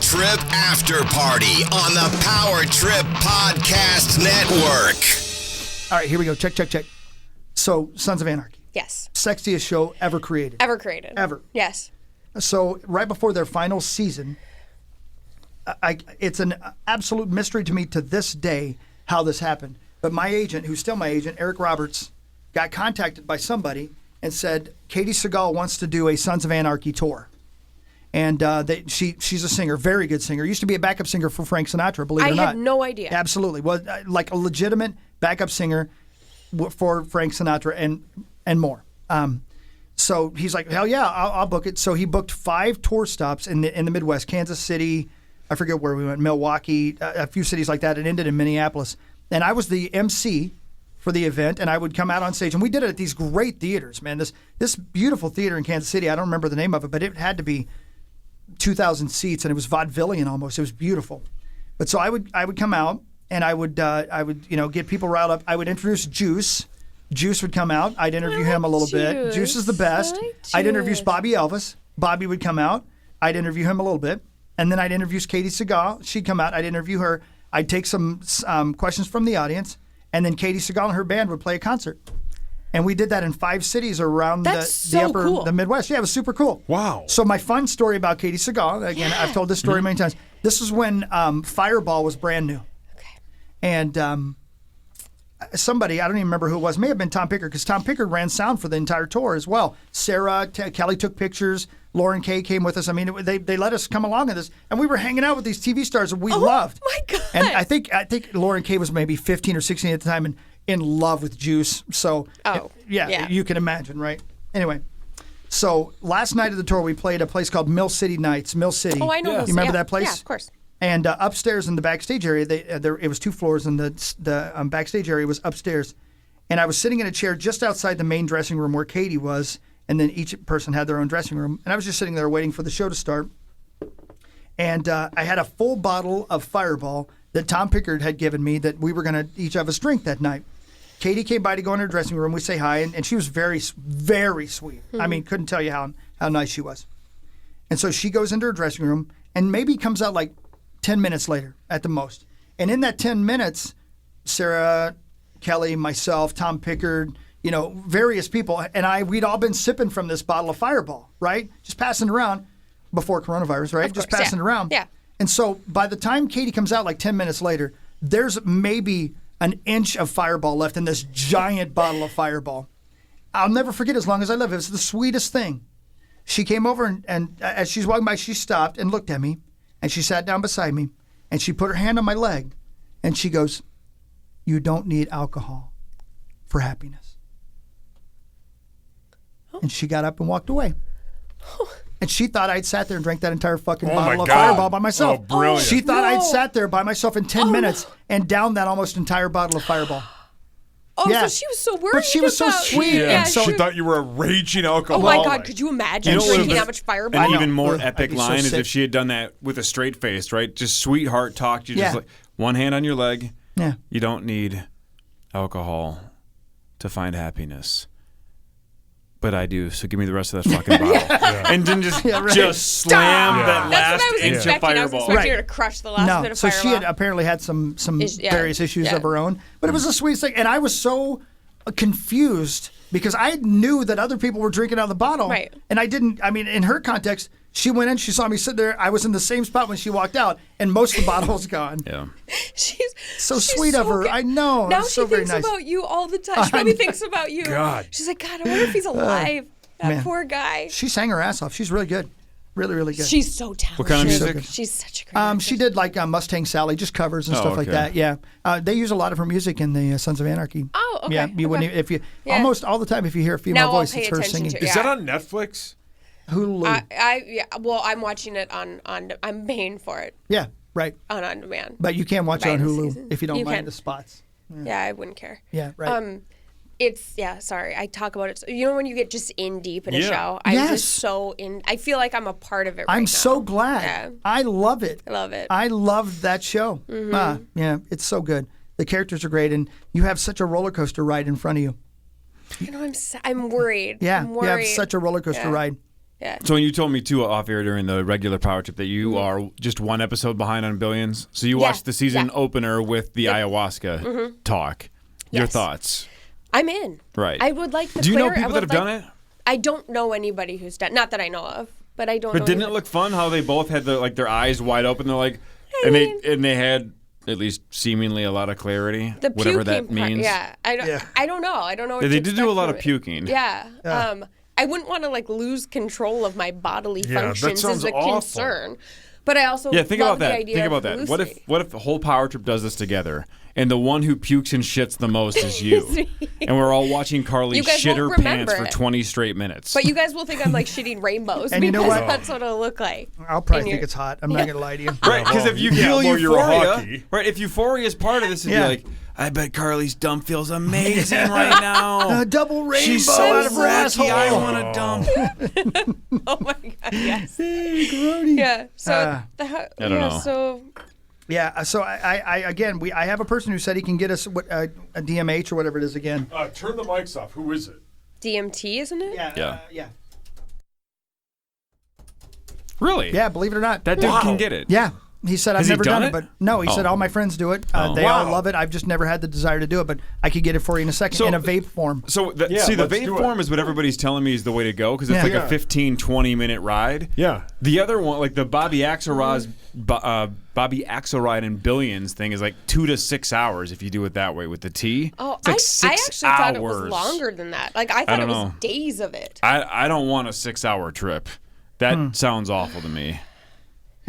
Trip After Party on the Power Trip Podcast Network. All right, here we go. Check. So, Sons of Anarchy. Yes. Sexiest show ever created. Ever. Yes. So, right before their final season, it's an absolute mystery to me to this day how this happened. But my agent, who's still my agent, Eric Roberts, got contacted by somebody and said, Katie Seagal wants to do a Sons of Anarchy tour. And she's a singer, very good singer. Used to be a backup singer for Frank Sinatra, believe it or not. I had no idea. Absolutely. Was like a legitimate backup singer for Frank Sinatra and more. So he's like, hell yeah, I'll book it. So he booked 5 tour stops in the Midwest, Kansas City, I forget where we went, Milwaukee, a few cities like that. It ended in Minneapolis. And I was the MC for the event, and I would come out on stage. And we did it at these great theaters, man. This beautiful theater in Kansas City, I don't remember the name of it, but it had to be 2,000 seats, and it was vaudevillian almost. It was beautiful. But so I would come out, and I would get people riled up. I would introduce Juice. Juice would come out. I'd interview him a little bit. Juice is the best. I'd introduce Bobby Elvis. Bobby would come out. I'd interview him a little bit. And then I'd introduce Katie Seagal. She'd come out. I'd interview her. I'd take some questions from the audience. And then Katie Seagal and her band would play a concert. And we did that in 5 cities around the Midwest. Yeah, it was super cool. Wow. So my fun story about Katie Seagal, again, I've told this story many times. This is when Fireball was brand new. Okay. And somebody, I don't even remember who it was, may have been Tom Pickard, because Tom Pickard ran sound for the entire tour as well. Sarah, Kelly took pictures. Lauren Kay came with us. I mean, they let us come along in this. And we were hanging out with these TV stars that we loved. Oh, my God. And I think Lauren Kay was maybe 15 or 16 at the time and in love with Juice. So, yeah, you can imagine, right? Anyway, so last night of the tour, we played a place called Mill City Nights. Mill City. Oh, I know. You remember that place? Yeah, of course. And upstairs in the backstage area, it was 2 floors, and the backstage area was upstairs. And I was sitting in a chair just outside the main dressing room where Katie was, and then each person had their own dressing room. And I was just sitting there waiting for the show to start. And I had a full bottle of Fireball that Tom Pickard had given me that we were going to each of us drink that night. Katie came by to go in her dressing room. We say hi, and she was very, very sweet. I mean, couldn't tell you how nice she was. And so she goes into her dressing room and maybe comes out like 10 minutes later at the most. And in that 10 minutes, Sarah, Kelly, myself, Tom Pickard, various people, and we'd all been sipping from this bottle of Fireball, right? Just passing it around before coronavirus, right? Just passing it around. Yeah. And so by the time Katie comes out like 10 minutes later, there's maybe an inch of Fireball left in this giant bottle of Fireball. I'll never forget as long as I live. It was the sweetest thing. She came over and as she's walking by, she stopped and looked at me, and she sat down beside me, and she put her hand on my leg, and she goes, "You don't need alcohol for happiness." And she got up and walked away. And she thought I'd sat there and drank that entire fucking bottle of Fireball by myself. Oh, brilliant. She thought I'd sat there by myself in 10 minutes and downed that almost entire bottle of Fireball. Oh, so she was so worried. But she was so about sweet. Yeah, and so she thought you were a raging alcoholic. Oh, my God. Could you imagine drinking that much Fireball? An even more epic I'd be so line is sick. if she had done that with a straight face, right? Just sweetheart talk. You just like one hand on your leg. Yeah. You don't need alcohol to find happiness. But I do, so give me the rest of that fucking bottle. And then just slam that last inch of Fireball. I was expecting her to crush the last bit of so Fireball. she had apparently had some various issues of her own. But it was the sweetest thing. And I was so confused because I knew that other people were drinking out of the bottle. Right. And I didn't, in her context, she went in, she saw me sit there. I was in the same spot when she walked out, and most of the bottle was gone. Yeah. She's sweet of her. Good. I know. Now it's she so very thinks nice. about you all the time. She probably thinks about you. God. She's like, God, I wonder if he's alive. That poor guy. She sang her ass off. She's really good. Really, really good. She's so talented. What kind of music? She's such a great actress. She did like Mustang Sally, just covers and stuff like that. Yeah, they use a lot of her music in the Sons of Anarchy. Oh, okay. Yeah, you wouldn't if you almost all the time if you hear a female voice, it's her singing. Is that on Netflix? Hulu. Well, I'm watching it on. I'm paying for it. Yeah, right. On demand. But you can watch it on Hulu season. if you don't You mind can. the spots. Yeah, I wouldn't care. Yeah, right. Sorry. I talk about it. You know when you get just in deep in a show? I'm Yes. just so in. I feel like I'm a part of it right I'm now. so glad. Yeah. I love it. I love it. I love that show. Yeah, it's so good. The characters are great, and you have such a roller coaster ride in front of you. I'm worried. Yeah, I'm you worried. have such a roller coaster ride. Yeah. So when you told me too off air during the regular Power Trip that you are just one episode behind on Billions, so you watched the season opener with the ayahuasca talk. Your thoughts? I'm in. Right. I would like. Do you know people that have done it? I don't know anybody who's done. Not that I know of, but I don't. But know didn't it anybody. look fun? How they both had their eyes wide open. They're like, they had at least seemingly a lot of clarity. The whatever that puking part, means. I don't know. I don't know. What They to did do a expect lot from of it. puking. Yeah. I wouldn't want to lose control of my bodily functions sounds is a awful. concern. But I also think love about that. the idea Think of about that. hallucinating. What if the whole Power Trip does this together, and the one who pukes and shits the most is you, and we're all watching Carly You guys shit her won't pants remember for it. 20 straight minutes. But you guys will think I'm shitting rainbows And you know because what? that's what it'll look like. I'll probably And think you're- it's hot. I'm not going to lie to you. Right, because if you feel well, you're a euphoria, hockey. right? If euphoria is part of this, it'd Yeah. be like, I bet Carly's dump feels amazing right now. A double rainbow She's so out of her wacky. I asshole. want to dump. Oh my god, yes. Hey, Grody. Yeah. So I don't know. So Yeah, so I have a person who said he can get us a DMH or whatever it is again. Turn the mics off. Who is it? DMT, isn't it? Yeah. Really? Yeah, believe it or not. That dude can get it. Yeah. He said, I've Has he never done done it, it? but no, he said all my friends do it. They all love it. I've just never had the desire to do it, but I could get it for you in a second in a vape form. So, the let's vape do it. form is what everybody's telling me is the way to go because it's like a 15, 20-minute ride. Yeah. The other one, like the Bobby Axelrod and Billions thing, is like 2 to 6 hours if you do it that way with the tea. Oh, it's like I 6 actually hours. thought it was longer than that. I thought don't it was know. days of it. I don't want a 6-hour trip. That sounds awful to me.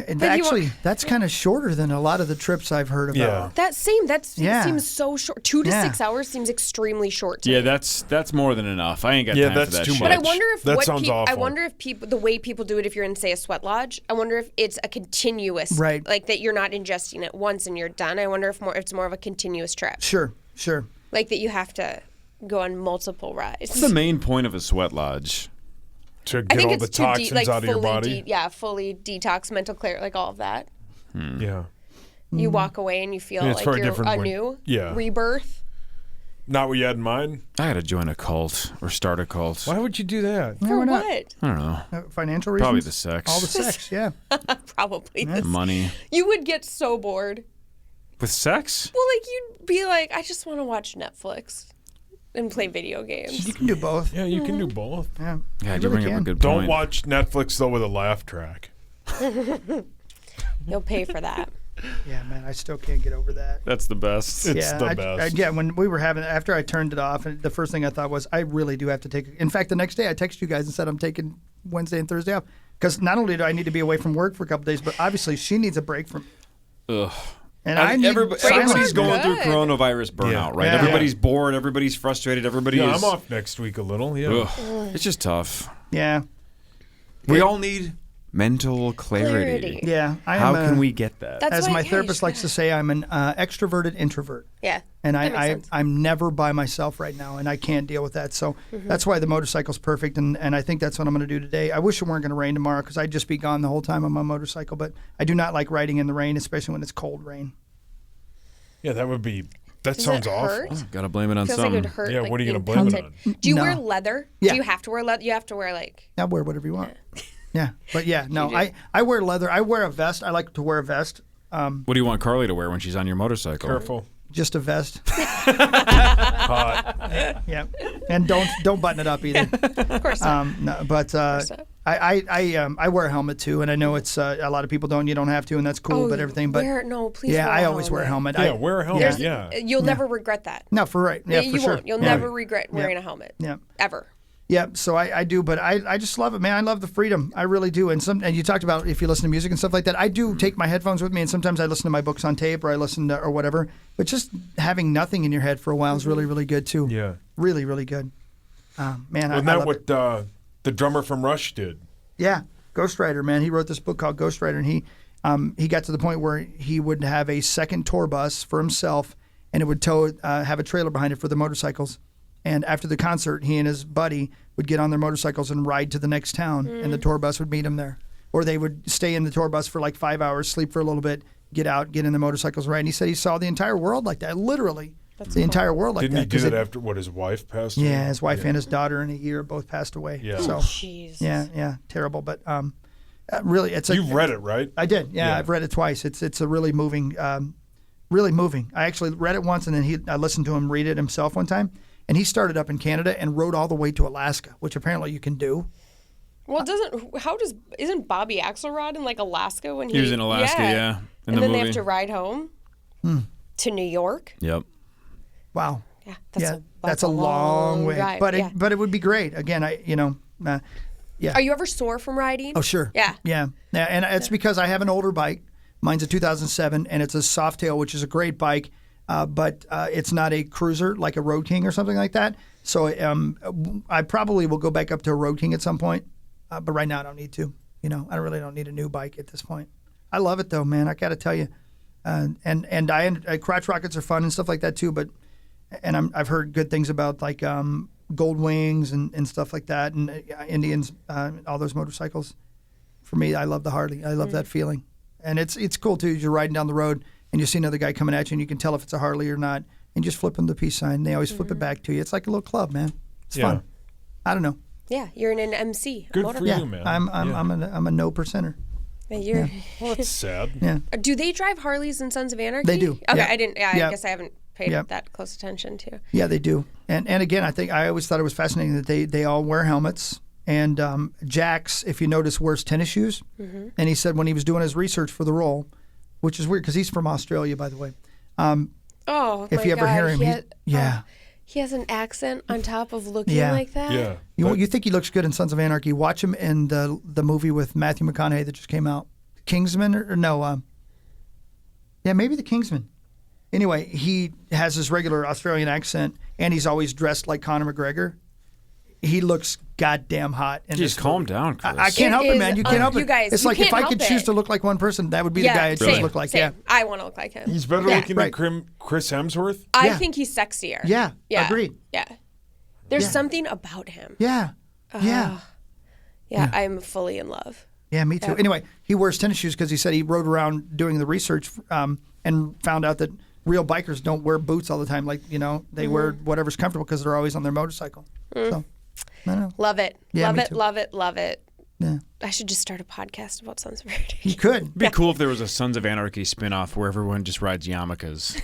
And But you actually, that's kind of shorter than a lot of the trips I've heard about. Yeah. That seems so short. 2 to Yeah. 6 hours seems extremely short to Yeah, me. that's more than enough. I ain't got Yeah, time for that's that too shit. But I much. wonder if That sounds awful. I wonder if the way people do it, if you're in, say, a sweat lodge, I wonder if it's a continuous, Right. like that you're not ingesting it once and you're done. I wonder if it's more of a continuous trip, Sure. like that you have to go on multiple rides. What's the main point of a sweat lodge? To I get think all it's the to toxins out of your body. fully detox, mental clarity, like all of that. Yeah. You walk away and you feel Yeah, it's like very you're different when- anew, yeah. rebirth. Not what you had in mind? I gotta join a cult or start a cult. Why would you do that? For why not? what? I don't know. Financial reasons? Probably the sex. All the sex, yeah. Probably this. Money. You would get so bored. With sex? Well, like you'd be like, I just want to watch Netflix and play video games. You can do both. Yeah, you can do both. Yeah. God, You you really bring up a can. good Don't point. watch Netflix, though, with a laugh track. You'll pay for that. Yeah, man, I still can't get over that. That's the best. It's the best. When we were having, after I turned it off, and the first thing I thought was, I really do have to take. In fact, the next day I texted you guys and said I'm taking Wednesday and Thursday off because not only do I need to be away from work for a couple days, but obviously she needs a break from. Ugh. And I need everybody's silence. going through Good. coronavirus burnout, Yeah. right? Yeah. Everybody's bored. Everybody's frustrated. Everybody Yeah, is. I'm off next week a little. Yeah. Ugh. It's just tough. Yeah, We all need mental clarity. yeah. How can we get that? That's As why, my yeah, therapist you likes to say, I'm an extroverted introvert. Yeah. And that makes sense. I'm never by myself right now, and I can't deal with that. So Mm-hmm. that's why the motorcycle's perfect, and I think that's what I'm going to do today. I wish it weren't going to rain tomorrow because I'd just be gone the whole time on my motorcycle, but I do not like riding in the rain, especially when it's cold rain. Yeah, that would be. That Does sounds it awful. hurt? Gotta blame it on Feels like it something. would hurt. Yeah, like, what are you being gonna blame it pelted. Do you No. wear leather? Yeah. Do you have to wear leather? You have to wear like. Now wear whatever you want. Yeah, but yeah, no, I wear leather. I wear a vest. I like to wear a vest. What do you want Carly to wear when she's on your motorcycle? Careful. Just a vest. Hot. Yeah, and don't button it up either. Of course not. No, but not. I wear a helmet too, and I know it's a lot of people don't. You don't have to, and that's cool. But everything. But no, please. yeah, wear I a always wear a helmet. Yeah, wear a helmet. Yeah. Yeah. You'll never regret that. No, for right. Yeah, for you sure. won't. You'll Yeah. never regret wearing a helmet. Yeah. Ever. Yeah, so I do, but I just love it, man. I love the freedom. I really do. And you talked about if you listen to music and stuff like that. I do take my headphones with me, and sometimes I listen to my books on tape or I listen to or whatever. But just having nothing in your head for a while is really, really good too. Yeah. Really, really good. Man, Wasn't I that love what it. the drummer from Rush did? Yeah, Ghostwriter, man. He wrote this book called Ghostwriter, and he got to the point where he would have a second tour bus for himself, and it would have a trailer behind it for the motorcycles. And after the concert, he and his buddy would get on their motorcycles and ride to the next town, and the tour bus would meet them there. Or they would stay in the tour bus for like 5 hours, sleep for a little bit, get out, get in the motorcycles, ride. And he said he saw the entire world like that, literally. That's the cool. entire world like Didn't that. he do 'cause that after what his wife passed away? Yeah, his wife and his daughter in a year both passed away. Yeah. So Jesus. yeah, terrible. But really, it's You've read it, right? I did. Yeah, I've read it twice. It's a really moving, really moving. I actually read it once, and then I listened to him read it himself one time. And he started up in Canada and rode all the way to Alaska, which apparently you can do. Well, isn't Bobby Axelrod in like Alaska when He was in Alaska, yeah. In and the then movie. they have to ride home to New York. Yep. Wow. Yeah, that's a long way. drive, But yeah. it would be great. Again, yeah. Are you ever sore from riding? Oh, sure. Yeah. Yeah. And it's because I have an older bike. Mine's a 2007, and it's a Softail, which is a great bike, but it's not a cruiser like a Road King or something like that. So I probably will go back up to a Road King at some point, but right now I don't need to. I really don't need a new bike at this point. I love it though, man. I got to tell you, and crotch rockets are fun and stuff like that too. But I've heard good things about like Gold Wings and stuff like that, and Indians, all those motorcycles. For me, I love the Harley. I love that feeling, and it's cool too. You're riding down the road and you see another guy coming at you, and you can tell if it's a Harley or not, and you just flip them the peace sign. They always flip it back to you. It's like a little club, man. It's fun. I don't know. Yeah, you're in an MC. Good for you, man. I'm a no percenter. You're. Well, that's sad. Yeah. Do they drive Harleys in Sons of Anarchy? They do. Okay, Yeah. I didn't. Yeah, Yeah. I guess I haven't paid Yeah. that close attention to. Yeah, they do. And again, I always thought it was fascinating that they all wear helmets. And Jax, if you notice, wears tennis shoes. Mm-hmm. And he said when he was doing his research for the role, which is weird because he's from Australia, by the way. If you ever hear him, he has an accent on top of looking Yeah. like that. Yeah. you think he looks good in Sons of Anarchy? Watch him in the movie with Matthew McConaughey that just came out, Kingsman or no? Maybe the Kingsman. Anyway, he has his regular Australian accent, and he's always dressed like Conor McGregor. He looks goddamn hot. Just calm down, Chris. I can't help it, man. You can't help it. You guys, it's you like if can't I help could it. choose to look like one person, that would be the guy I'd choose to look like. Same. Yeah. I want to look like him. He's better looking than Chris Hemsworth? I Yeah. think he's sexier. Yeah. Agreed. Yeah. There's Yeah. something about him. Yeah. Yeah. Yeah, I'm fully in love. Yeah, me too. Yeah. Anyway, he wears tennis shoes because he said he rode around doing the research and found out that real bikers don't wear boots all the time. Like, they wear whatever's comfortable because they're always on their motorcycle. So, I don't know. Love it. Yeah, love me it, too. love it, love it. Yeah. I should just start a podcast about Sons of Anarchy. You could. It'd be cool if there was a Sons of Anarchy spinoff where everyone just rides Yarmulkes.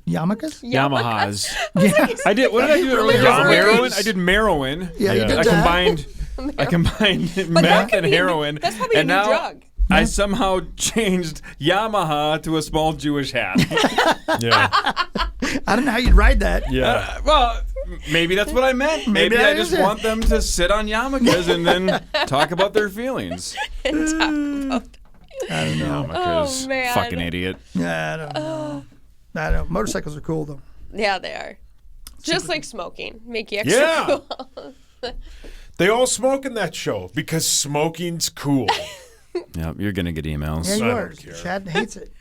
Yarmulkes? Yamahas. Yeah. I did. What did I do earlier? Heroin. I did Merowin. Yeah, you did I that. combined that meth could and be heroin. that's probably a and new now drug. I somehow changed Yamaha to a small Jewish hat. Yeah. I don't know how you'd ride that. Yeah. Well, maybe that's what I meant. Maybe that I just is it. want them to sit on yarmulkes and then talk about their feelings. I don't know. Yarmulkes. Oh, man. Fucking idiot. Yeah, I don't know. I don't know. Motorcycles are cool, though. Yeah, they are. Just like smoking. Make you extra cool. They all smoke in that show because smoking's cool. Yep, you're gonna get emails. Yeah, you I are. don't care. Chad hates it.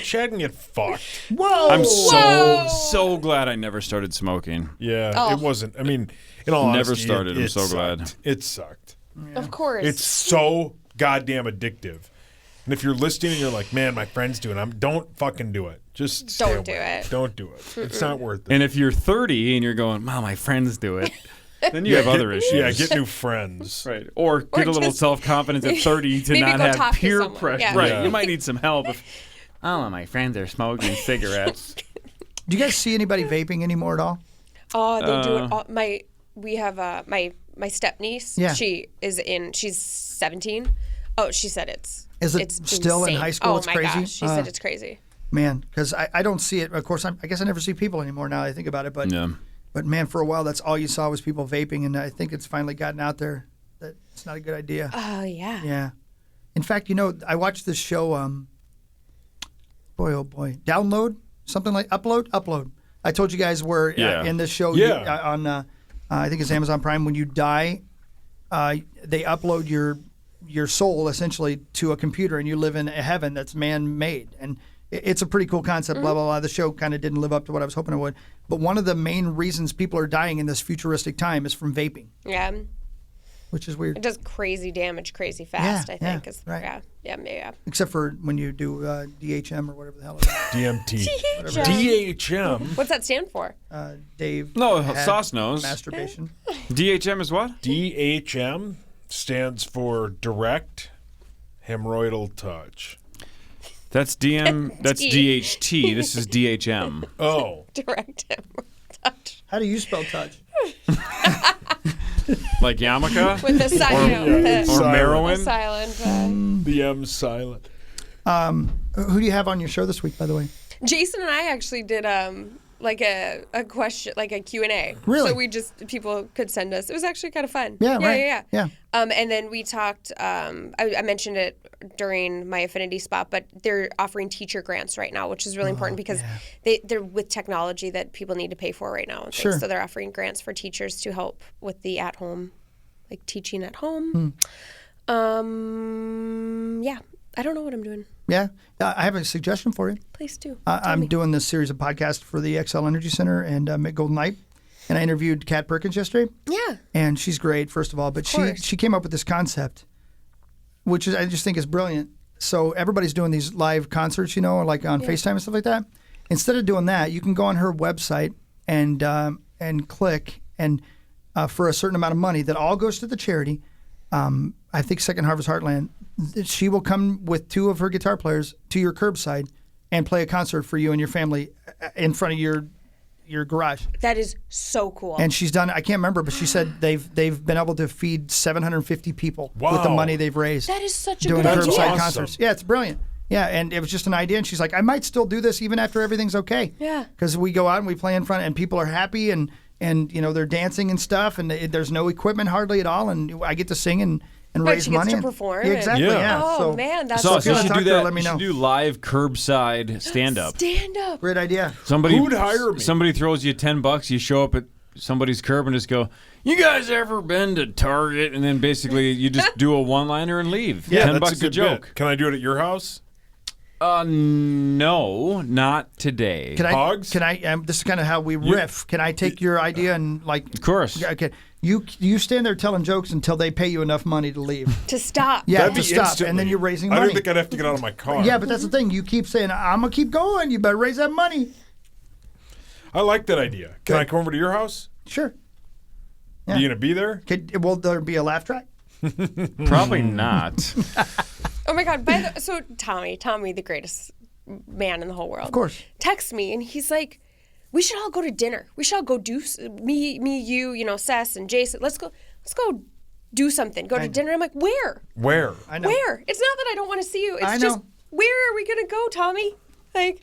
Chad can get fucked. Whoa! I'm so glad I never started smoking. Yeah, it wasn't. I mean, in all Never honesty, started. I'm so sucked. glad. It sucked. Of course. It's so goddamn addictive. And if you're listening and you're like, man, my friend's doing it, don't fucking do it. Just stay Don't away. do it. Don't do it. It's not worth it. And if you're 30 and you're going, "Wow, my friends do it," then you have other issues. Yeah, get new friends. Right. Or get a little just- self-confidence at 30 to maybe not go have talk to peer someone. pressure. Yeah. Right. Yeah. You might need some help. My friends are smoking cigarettes. Do you guys see anybody vaping anymore at all? Oh, they do it. All, we have my step niece. Yeah. She's 17. Oh, she said it's. Is it it's still in insane. high school? Oh It's my crazy? gosh, she said it's crazy. Man, because I don't see it. Of course, I guess I never see people anymore now that I think about it. But Yeah. but man, for a while, that's all you saw was people vaping. And I think it's finally gotten out there that it's not a good idea. Oh yeah. Yeah. In fact, I watched this show, boy, oh boy, Download, something like Upload. I told you guys where in this show Yeah. on, I think it's Amazon Prime, when you die, they upload your soul essentially to a computer and you live in a heaven that's man-made. And it's a pretty cool concept, blah, blah, blah. The show kind of didn't live up to what I was hoping it would. But one of the main reasons people are dying in this futuristic time is from vaping. Yeah. which is weird. It does crazy damage, crazy fast. Yeah, I think. right. Yeah. Except for when you do DHM or whatever the hell it is. DMT. DHM. What's that stand for? Dave. No, had sauce knows. Masturbation. DHM is what? DHM stands for direct hemorrhoidal touch. That's DM. That's DHT. This is DHM. Oh. Direct hemorrhoidal touch. How do you spell touch? Like yarmulke? With the silent. Or Merowin? Silent. The M silent. Who do you have on your show this week, by the way? Jason and I actually did like a question, like a Q&A. Really? So we just, people could send us. It was actually kind of fun. Yeah, right. Yeah. And then we talked, I mentioned it during my Affinity spot, but they're offering teacher grants right now, which is really important because they're with technology that people need to pay for right now. And Sure. So they're offering grants for teachers to help with the at-home, like teaching at home. Yeah. I don't know what I'm doing. Yeah. I have a suggestion for you. Please do. I'm doing this series of podcasts for the XL Energy Center and Golden Light. And I interviewed Kat Perkins yesterday. Yeah. And she's great, first of all. But she came up with this concept, which is I just think is brilliant. So everybody's doing these live concerts, like on FaceTime and stuff like that. Instead of doing that, you can go on her website and click and for a certain amount of money that all goes to the charity. I think Second Harvest Heartland. She will come with 2 of her guitar players to your curbside and play a concert for you and your family in front of your garage. That is so cool. And she's done. I can't remember, but she said they've been able to feed 750 people with the money they've raised. That is such a doing good curbside idea. concerts. Yeah, it's brilliant. Yeah, and it was just an idea, and she's like, I might still do this even after everything's okay. Yeah. Because we go out and we play in front, and people are happy, and they're dancing and stuff, and there's no equipment hardly at all, and I get to sing and raise she gets money. to perform. Yeah, exactly. Yeah. Oh man, that's So if you you wanna should talk do to her, that. let me You know. should do live curbside stand-up. Stand up. Great idea. Somebody Who'd hire me? Somebody throws you $10. You show up at somebody's curb and just go, "You guys ever been to Target?" And then basically you just do a one-liner and leave. Yeah, $10 that's a good joke. bit. Can I do it at your house? No, not today. Hogs? Can I? This is kind of how we riff. Can I take your idea and Of course. Okay. You stand there telling jokes until they pay you enough money to leave. To stop. Yeah, That'd to be stop, instantly. and then you're raising I money. don't think I'd have to get out of my car. Yeah, but that's the thing. You keep saying, "I'm gonna keep going. You better raise that money." I like that idea. Can I come over to your house? Sure. Are you gonna be there? Will there be a laugh track? Probably not. Oh my God. So Tommy, the greatest man in the whole world. Of course. Texts me and he's like, we should all go to dinner. We should all go do me, you, Sess and Jason. Let's go do something. Go to dinner. I'm like, where? Where? I know. Where? It's not that I don't want to see you. It's I just, know. where are we going to go, Tommy? Like,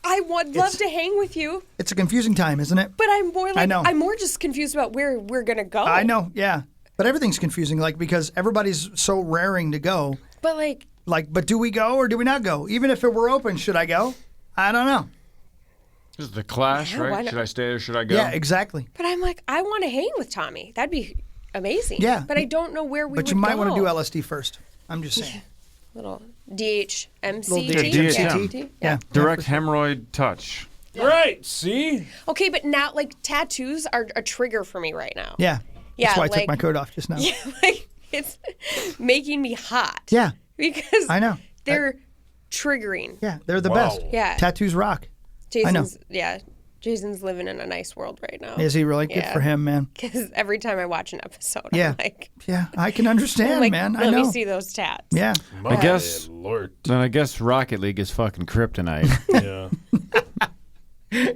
I would love to hang with you, It's a confusing time, isn't it? but I'm more like, I know. I'm more just confused about where we're going to go. I know. Yeah. But everything's confusing, because everybody's so raring to go. But like, But do we go or do we not go? Even if it were open, should I go? I don't know. This is the clash, Yeah, why right? not? Should I stay or should I go? Yeah, exactly. but I'm like, I want to hang with Tommy. That'd be amazing. Yeah. But I don't know where we would But you might want to go. do LSD first. I'm just saying. Little DHMCT. Little DHMCT. Yeah. Direct hemorrhoid touch. Right. See? Okay, but now like tattoos are a trigger for me right now. Yeah. Yeah, That's why I took like- my coat off just now. Yeah, like it's making me hot. Yeah. Because I know. they're triggering. Yeah, they're the Wow. best. Yeah. Tattoos rock. Jason's living in a nice world right now. Is he really? Good for him, man. Because every time I watch an episode, Yeah. I'm like, Yeah, I can understand, like, man. I let know. me see those tats. Yeah. My guess- Lord. Then I guess Rocket League is fucking kryptonite. Yeah.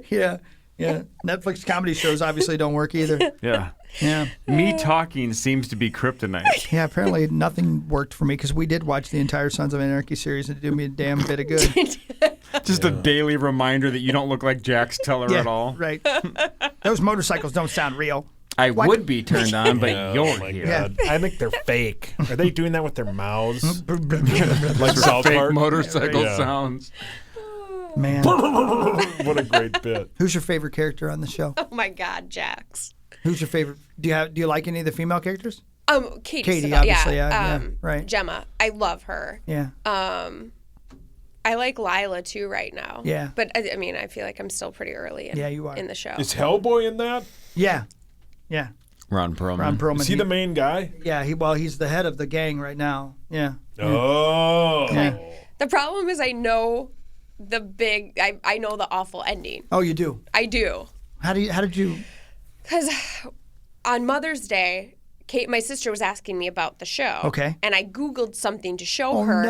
Yeah. Yeah. Netflix comedy shows obviously don't work either. Yeah. Yeah. Me talking seems to be kryptonite. Yeah, apparently nothing worked for me because we did watch the entire Sons of Anarchy series and it did me a damn bit of good. Just a daily reminder that you don't look like Jax Teller Yeah, at all. right. Those motorcycles don't sound real. I would be turned on, but Oh you're my here. God. I think they're fake. Are they doing that with their mouths? Like South Fake Park? motorcycle Yeah. sounds. Man. What a great bit. Who's your favorite character on the show? Oh my God, Jax. Who's your favorite? Do you like any of the female characters? Katie, obviously, yeah, right. Gemma, I love her. Yeah. I like Lila too right now. Yeah. But I mean, I feel like I'm still pretty early Yeah, you are. in the show. Is Hellboy in that? Yeah. Yeah. Ron Perlman. Ron Perlman. Is he the main guy? Yeah, he's the head of the gang right now. Yeah. Oh. Yeah. The problem is I know I know the awful ending. Oh, you do? I do. How did you? Because on Mother's Day, Kate, my sister, was asking me about the show. Okay. And I Googled something to show her,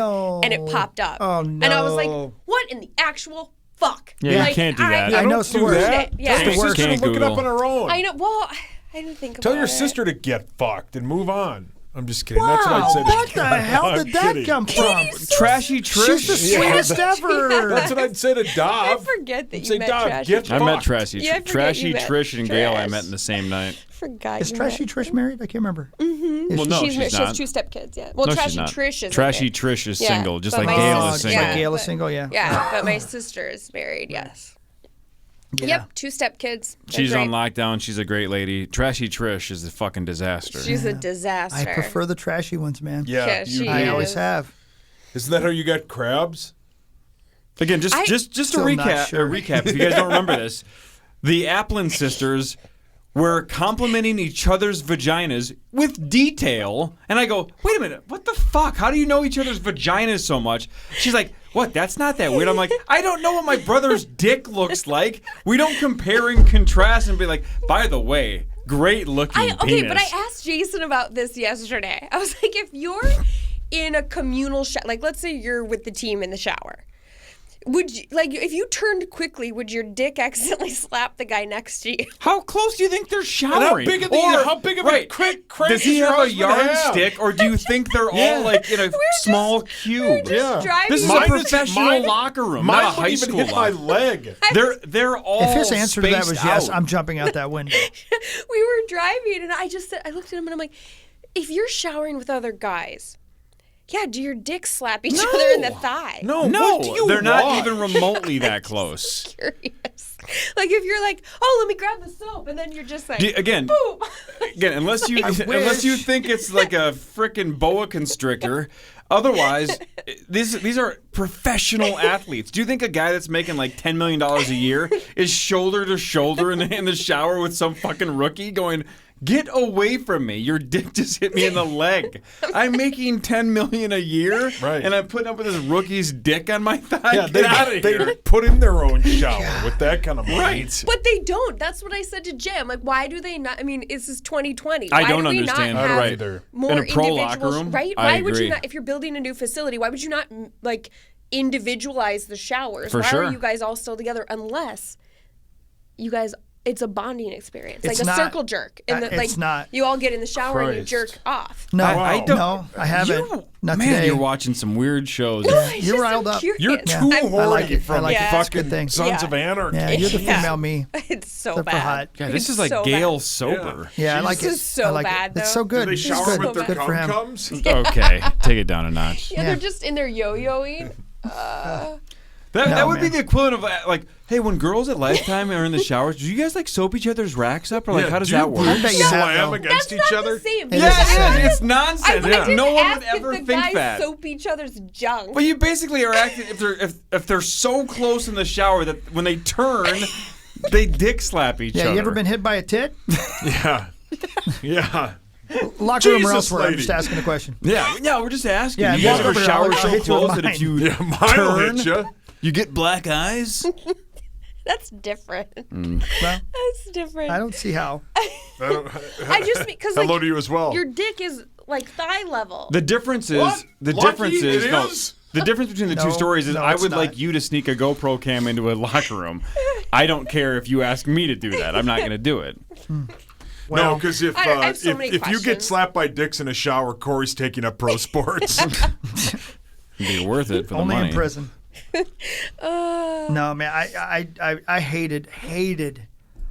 and it popped up. Oh, no. And I was like, what in the actual fuck? Yeah, like, you can't do that. I know it's the worst. Yeah. Tell your sister to Can't look it up Google. on her own. I know. Well, I didn't think about it. Tell your sister to get fucked and move on. I'm just kidding. That's what I'd Wow, say. what the hell I'm did that kidding. come from? Trashy Trish. She's the sweetest ever. That's what I'd say to I Dov. forget that I'd you say, met Dov, Trashy get Trish. I met fucked. Trashy. Yeah, I forget Trashy you met Trish and Gail I Trish. met in the same night. Forgot Is you Trashy met. Trish married? I can't remember. Well, no, She she's has not. 2 stepkids. Yeah. Well, No, Trashy she's not. Trish is Trashy Trish is Yeah, single, just but like my Gail sister- is single. Like Gail is single, yeah. Yeah, but my sister is married. Yes. Yeah. Yep, 2 stepkids. They're She's great. on lockdown. She's a great lady. Trashy Trish is a fucking disaster. She's a disaster. I prefer the trashy ones, man. Yeah, Yeah, you she do. I is. always have. Isn't that how you got crabs? Again, just to Still not recap, sure. recap. If you guys don't remember this, the Applin sisters were complimenting each other's vaginas with detail, and I go, "Wait a minute, what the fuck? How do you know each other's vaginas so much?" She's like, "What? That's not that weird." I'm like, "I don't know what my brother's dick looks like. We don't compare and contrast and be like, by the way, great looking Okay, penis." but I asked Jason about this yesterday. I was like, if you're in a communal shower, like let's say you're with the team in the shower, would you, like, if you turned quickly, would your dick accidentally slap the guy next to you? How close do you think they're And showering? how big of a crank Does he does your have a husband yardstick, or do you think they're all like in a small We're cube? just driving. This is Mine a is- professional mine- locker room, Mine not a high wouldn't even school hit my locker. leg. They're all If his answer to that was spaced yes, out. I'm jumping out that window. We were driving, and I looked at him, and I'm like, if you're showering with other guys, yeah, do your dicks slap each other in the thigh? No, No, what do you they're not want? even remotely that close. Curious. Like if you're like, oh, let me grab the soap, and then you're just like, Again, boom. unless you think it's like a frickin' boa constrictor. Otherwise, these are professional athletes. Do you think a guy that's making like $10 million a year is shoulder to shoulder in the shower with some fucking rookie going, "Get away from me. Your dick just hit me in the leg. I'm making $10 million a year, Right. and I'm putting up with this rookie's dick on my thigh? Yeah, Get out of they here." put in their own shower with that kind of money. Right. But they don't. That's what I said to Jay. I'm like, why do they not? I mean, this is 2020. I Why don't do we understand. Not I don't have either. More In a pro individuals, locker room, right? I Why would agree. you not? If you're building a new facility, why would you not like individualize the showers? For why sure. are you guys all still together? Unless you guys, it's a bonding experience, It's like not- a circle jerk. And it's like not. you all get in the shower and you Christ. jerk off. No, I don't. no, I haven't. Not man, today. you're watching some weird shows. It's You're just riled so up. curious. You're Yeah. too I like horny it. I from like it. It's a good fucking thing. Sons Yeah. of Anarchy. Yeah, you're the Yeah. female me. It's so Except for bad. hot. God, this It's is like so Gail bad. sober. Yeah, I like This it. is so I like bad, it. It's though. so good. Do they It's shower good. with their Good for him. cum-cums? Okay, take it down a notch. Yeah, Yeah. they're just in there yo-yoing. That would be man. the equivalent of like, hey, when girls at Lifetime are in the showers, do you guys like soap each other's racks up, or like Yeah, how does do you that work? I bet you have, Slam though. against That's each not other? the same. It is Yeah, the same. it is. It's nonsense. I didn't No one ask would ever if the think guys that. soap each other's junk. But you basically are acting if they're so close in the shower that when they turn, they dick slap each Yeah, other. you ever been hit by a tit? Yeah. Yeah. Locker room or Jesus, elsewhere. I'm lady. just asking a question. Yeah, we're just asking. Yeah, you guys walk ever over here, shower I'll so hit you with close that if mine. you Yeah, mine will turn, hit you. you get black eyes? That's different. Well, That's different. I don't see how. I just because Hello like to you as well. your dick is like thigh level. The difference is What? the Lucky difference is it no. is? The difference between the two No, stories is no, I it's would not. like you to sneak a GoPro cam into a locker room. I don't care if you ask me to do that. I'm not going to do it. No, because if I have so many if you get questions. slapped by dicks in a shower, Corey's taking up pro sports. It'd be worth it for the Only money. in prison. No, man, I hated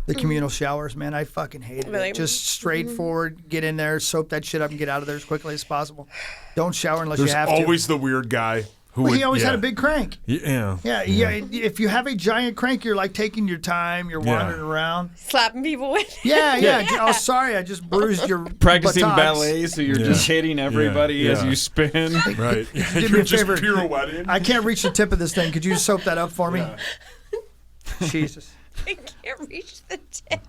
the communal showers, man. I fucking hated Really? it. Just straightforward, get in there, soap that shit up, and get out of there as quickly as possible. Don't shower unless There's you have always the weird guy who to. would, He always yeah. had a big crank. Yeah. Yeah, if you have a giant crank, you're like taking your time, you're wandering around. Slapping people with. Yeah. Oh, sorry, I just bruised your Practicing buttocks. ballet, so you're just hitting everybody as yeah. you spin. Right. Do me You're a just favor. pirouetting. I can't reach the tip of this thing. Could you soap that up for me? Jesus. I can't reach the tip.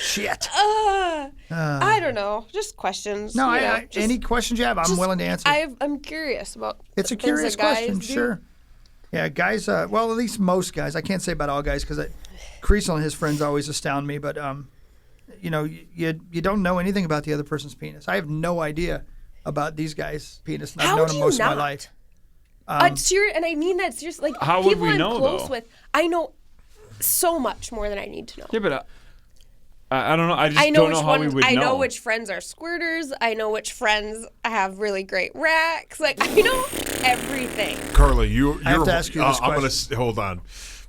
Shit. I don't know. Just questions. No, you know, any questions you have, I'm willing to answer. I'm curious about. It's a things curious that guys question, do. sure. Yeah, guys. Well, at least most guys. I can't say about all guys because Creasel and his friends always astound me. But you know, you don't know anything about the other person's penis. I have no idea about these guys' penis. And I've known them most of my life. And I mean that seriously. Like How would people we I'm know, close though? with, I know so much more than I need to know. Yeah, but I don't know. I just I know don't know how we would I know. know which friends are squirters. I know which friends have really great racks. Like I know everything. Carly, you're I have to ask you this I'm question. gonna hold on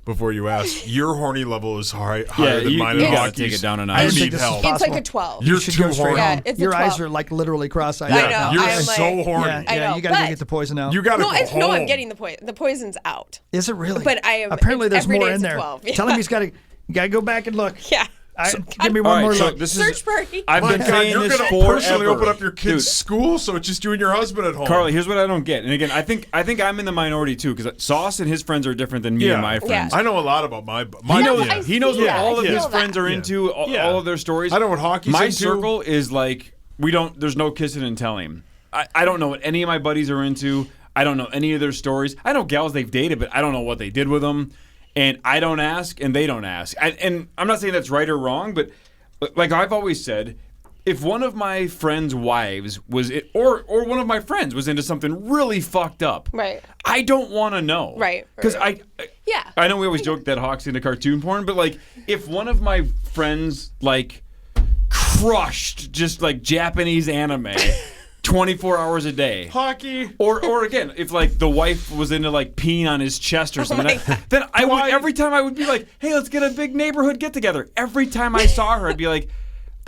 before you ask. Your horny level is higher Yeah, than you mine. gotta and Rocky's. take it down a I notch. didn't You think need this is help. possible. It's like a 12. You're should too go straight horny. on. Yeah, it's a Your 12. eyes are like literally cross-eyed. I right know. now. You're I am so like- horny. Yeah, I know, you got to but- get the poison out. You got to No, go I home. know I'm getting the poison. The poison's out. Is it really? But I am- Apparently, there's every more day in it's a there. 12, yeah. Tell him he's got to. You got to go back and look. Yeah. Give me All one right, more so look. this Search is. party. I've My been God, saying you're this gonna forever. personally open up your kid's Dude, school, so it's just you and your husband at home. Carly, here's what I don't get. And again, I think I'm in the minority too, because Sauce and his friends are different than me and my friends. I know a lot about my. He knows, yeah. he knows what Yeah, all I of his feel friends that. are into, all of their stories. I know what hockey's My into. circle is like, there's no kissing and telling. I don't know what any of my buddies are into. I don't know any of their stories. I know gals they've dated, but I don't know what they did with them. And I don't ask, and they don't ask. And I'm not saying that's right or wrong, but like I've always said, if one of my friends' wives was it, or one of my friends was into something really fucked up, Right. I don't want to know, Right. Because Yeah. I know we always joke that Hawk's into cartoon porn, but like if one of my friends like crushed just like Japanese anime 24 hours a day. Hockey. Or again, if like the wife was into like peeing on his chest or something, my then I would every time I would be like, hey, let's get a big neighborhood get together. Every time I saw her, I'd be like,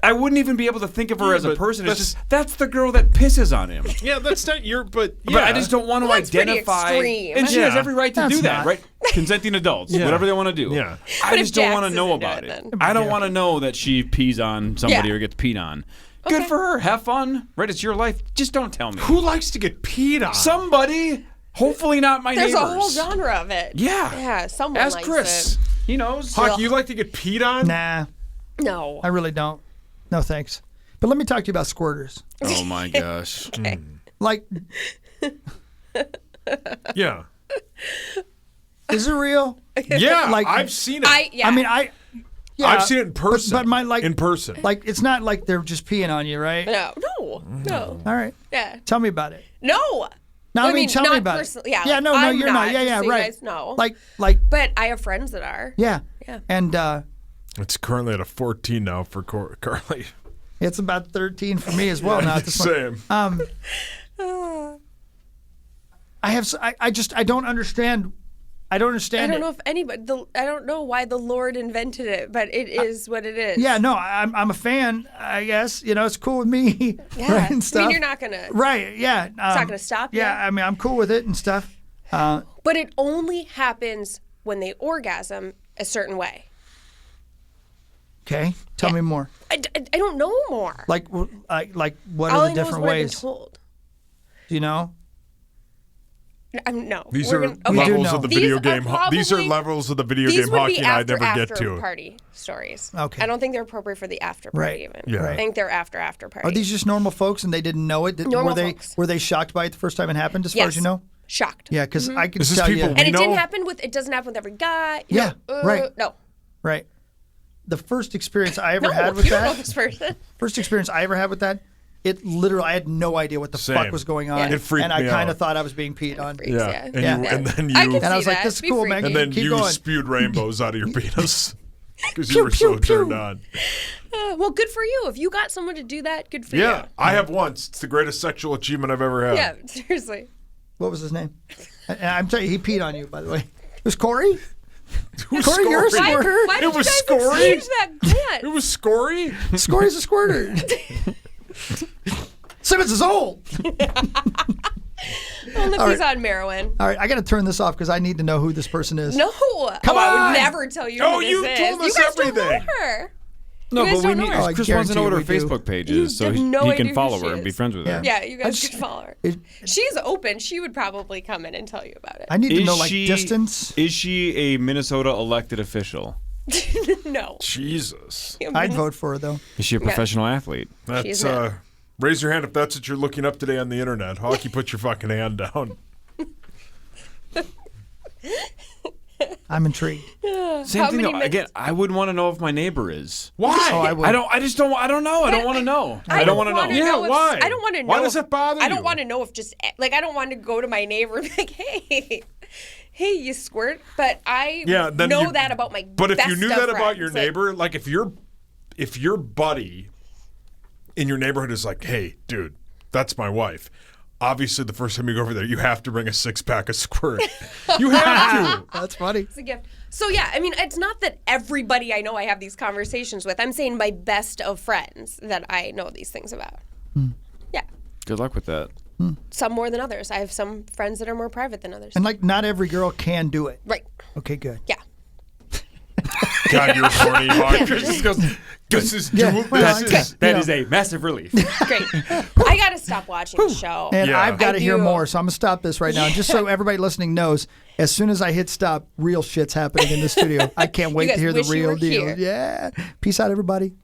I wouldn't even be able to think of her as a but person. It's just that's the girl that pisses on him. Yeah, that's not your. But But I just don't want to That's pretty identify. extreme. And she has Yeah. every right to That's do that, not. right? Consenting adults, Yeah. whatever they want to do. Yeah. I But just if don't Jax want to know isn't about it, it. then- I don't want to know that she pees on somebody Yeah. or gets peed on. Good Okay. for her. Have fun. Right? It's your life. Just don't tell me. Who likes to get peed on? Somebody. Hopefully not my There's neighbors. a whole genre of it. Yeah. Yeah. Someone Ask likes Chris. it. He knows. Hockey, you like to get peed on? Nah, No. I really don't. No thanks. But let me talk to you about squirters. Oh my gosh. Okay. Like, Yeah. is it real? Yeah. Like- I've seen it. Yeah. I mean, yeah, I've seen it in person. But my like in person. Like, it's not like they're just peeing on you, right? No. All right. Yeah. Tell me about it. No. No, I I mean, mean, tell me not about personally- it. yeah, Yeah, no, I'm you're not. not, Yeah, yeah, so you right. guys know. Like, But I have friends that are. yeah. Yeah. And It's currently at a 14 now for Carly. it's about 13 for me as well now. At this point. Same. I don't understand. I don't understand I don't it. know if anybody. I don't know why the Lord invented it, but it is what it is. Yeah, no, I'm a fan. I guess it's cool with me, Yeah. right, and stuff. I mean, you're not gonna. Right? Yeah. It's not gonna stop you. Yeah, I mean, I'm cool with it and stuff. But it only happens when they orgasm a certain way. Okay, tell me more. I don't know more. Like what All are I the know is different what ways? I've been told. Do you know? No. These We're are gonna- okay. levels know. of the These video are game. These are probably- levels of the video These game would hockey, be and I after never get to. party stories. Okay. I don't think they're appropriate for the after party Right. even. Yeah. I think they're after party. Are these just normal folks and they didn't know it? Normal were they folks. were they shocked by it the first time it happened? As far Yes. as you know? Shocked. Yeah, because I can Is this tell people you. we And it know? didn't happen with. It doesn't happen with every guy. You Yeah, know, right. No. Right. The first experience I ever No, had with you don't know that. this person. First experience I ever had with that. It literally, I had no idea what the Same. fuck was going on. Yeah. It freaked and I me kind out. of thought I was being peed on. Freaks, Yeah. yeah. And, Yeah. You, and then I you can And I was see like, that. this is Be cool, man. freaky. and then Keep you going. spewed rainbows out of your penis because Pew, you were so pew, pew. turned on. Well, good for you. If you got someone to do that, good for Yeah, you. I have once. It's the greatest sexual achievement I've ever had. Yeah, seriously. What was his name? And I'm telling you, he peed on you, by the way. It was Corey? Who's Corey, you're a Scory? squirter. Why It did you was guys Scory? exchange that glance? It was Scory. Scory's a squirter. Simmons is old. Only if All he's right. on Merowin. All right, I got to turn this off because I need to know who this person is. No. Come I on. would never tell you Oh, who this you is. told us you guys everything. Don't know her. No, You guys but we don't need. know her. Oh, I Chris wants to know what her guarantee we do. Facebook page You is, so have he no can idea who follow she her and be is. friends with her. Yeah, you guys just- could follow her. Is- She's open. She would probably come in and tell you about it. I need to Is know, like, she- distance. Is she a Minnesota elected official? No. Jesus. I'd vote for her though. Is she a professional athlete? That's raise your hand if that's what you're looking up today on the internet. Hockey, put your fucking hand down. I'm intrigued. Same thing though. Again, I wouldn't want to know if my neighbor is. Why? Oh, I would. I don't know. I don't want to know. I don't want to know. Yeah, why? I don't want to know. Why does it bother you? I don't want to know if just like I don't want to go to my neighbor and be like, hey, you squirt. But I know that about my. But if you knew that about friends, your neighbor, like if your buddy in your neighborhood is like, hey, dude, that's my wife. Obviously, the first time you go over there, you have to bring a 6-pack of squirt. You have to. That's funny. It's a gift. So yeah, I mean, it's not that everybody I know I have these conversations with. I'm saying my best of friends that I know these things about. Yeah. Good luck with that. Some more than others. I have some friends that are more private than others. And like, not every girl can do it. Right. Okay, good. Yeah. God, you're horny. Chris just goes, this is That is a massive relief. Great. I got to stop watching the show. And Yeah. I've got to hear do. more, so I'm going to stop this right now. Just so everybody listening knows, as soon as I hit stop, real shit's happening in the studio. I can't wait guys to hear the wish you real were deal. here. Yeah. Peace out, everybody.